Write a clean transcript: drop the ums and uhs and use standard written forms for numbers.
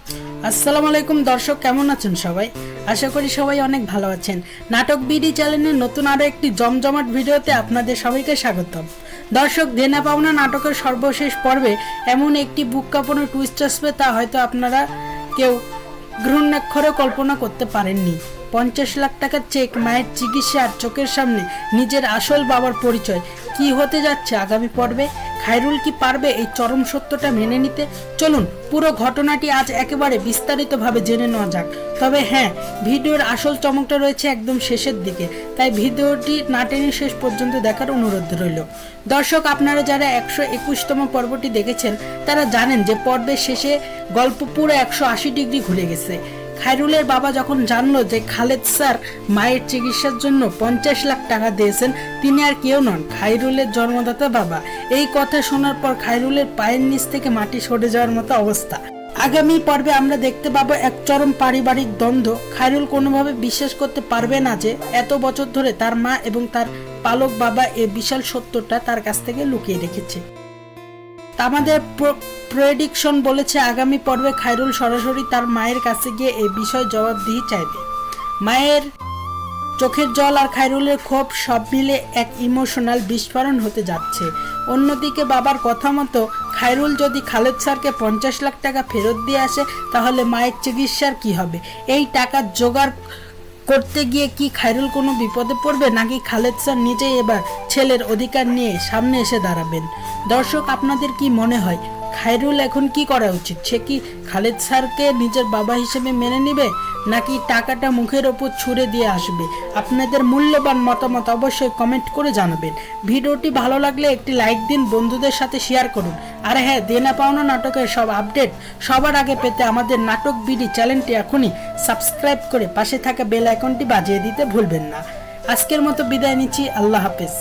আসসালামু আলাইকুম দর্শক, কেমন আছেন সবাই? আশা করি সবাই অনেক ভালো আছেন। নাটক বিডি চ্যানেলের নতুন আরো একটি জমজমাট ভিডিওতে আপনাদের সবাইকে স্বাগতম। দর্শক, দেনা পাওনা নাটকের সর্বশেষ পর্বে এমন একটি বুক কাঁপানো টুইস্ট আসবে তা হয়তো আপনারা কেউ ঘূর্ণাক্ষরে কল্পনা করতে পারেননি। 50 লাখ টাকার চেক, মায়ের চিকিৎসা আর চোখের সামনে নিজের আসল বাবার পরিচয়। কি হতে যাচ্ছে আগামী পর্বে? খায়রুল কি পারবে এই চরম সত্যটা মেনে নিতে? চলুন পুরো ঘটনাটি আজ একেবারে বিস্তারিতভাবে জেনে নেওয়া যাক। তবে হ্যাঁ, ভিডিওর আসল চমকটা রয়েছে একদম শেষের দিকে, তাই ভিডিওটি না টেনে শেষ পর্যন্ত দেখার অনুরোধ রইল। দর্শক, আপনারা যারা 121তম পর্বটি দেখেছেন তারা জানেন যে পর্বের শেষে গল্প পুরো 180 ডিগ্রি ঘুরে গেছে। খায়রুলের বাবা যখন জানলো যে খালেদ স্যার মায়ের চিকিৎসার জন্য 50 লাখ টাকা দিয়েছেন, তিনি আর কেউ নন, খায়রুলের জন্মদাতা বাবা। এই কথা শোনার পর খায়রুলের পায়ের নিচ থেকে মাটি সরে যাওয়ার মতো অবস্থা। আগামী পর্বে আমরা দেখতে পাবো এক চরম পারিবারিক দ্বন্দ্ব। খায়রুল কোনোভাবে বিশ্বাস করতে পারবে না যে এত বছর ধরে তার মা এবং তার পালক বাবা এই বিশাল সত্যটা তার কাছ থেকে লুকিয়ে রেখেছে। আমাদের প্রেডিকশন বলেছে আগামী পর্বে খায়রুল সরাসরি তার মায়ের কাছে গিয়ে এই বিষয় জবাবদিহি চাইবে। মায়ের চোখের জল আর খায়রুলের ক্ষোভ সব মিলে এক ইমোশনাল বিস্ফোরণ হতে যাচ্ছে। অন্যদিকে বাবার কথা মতো খায়রুল যদি খালেদ স্যারকে 50 লাখ টাকা ফেরত দিয়ে আসে, তাহলে মায়ের চিকিৎসার কি হবে? এই টাকা জোগাড় করতে গিয়ে কি খায়রুল কোনো বিপদে পড়বে, নাকি খালেদ স্যার নিজেই এবার ছেলের অধিকার নিয়ে সামনে এসে দাঁড়াবেন? দর্শক, আপনাদের কি মনে হয় খায়রুল এখন কি করা উচিত? সে কি খালেদ স্যারকে নিজের বাবা হিসেবে মেনে নেবে, নাকি টাকাটা মুখের ওপর ছুঁড়ে দিয়ে আসবে? আপনাদের মূল্যবান মতামত অবশ্যই কমেন্ট করে জানাবেন। ভিডিওটি ভালো লাগলে একটি লাইক দিন, বন্ধুদের সাথে শেয়ার করুন। আর হ্যাঁ, দেনা পাওনা নাটকের সব আপডেট সবার আগে পেতে আমাদের নাটক বিডি চ্যানেলটি এখনই সাবস্ক্রাইব করে পাশে থাকা বেল আইকনটি বাজিয়ে দিতে ভুলবেন না। আজকের মতো বিদায় নিচ্ছি, আল্লাহ হাফেজ।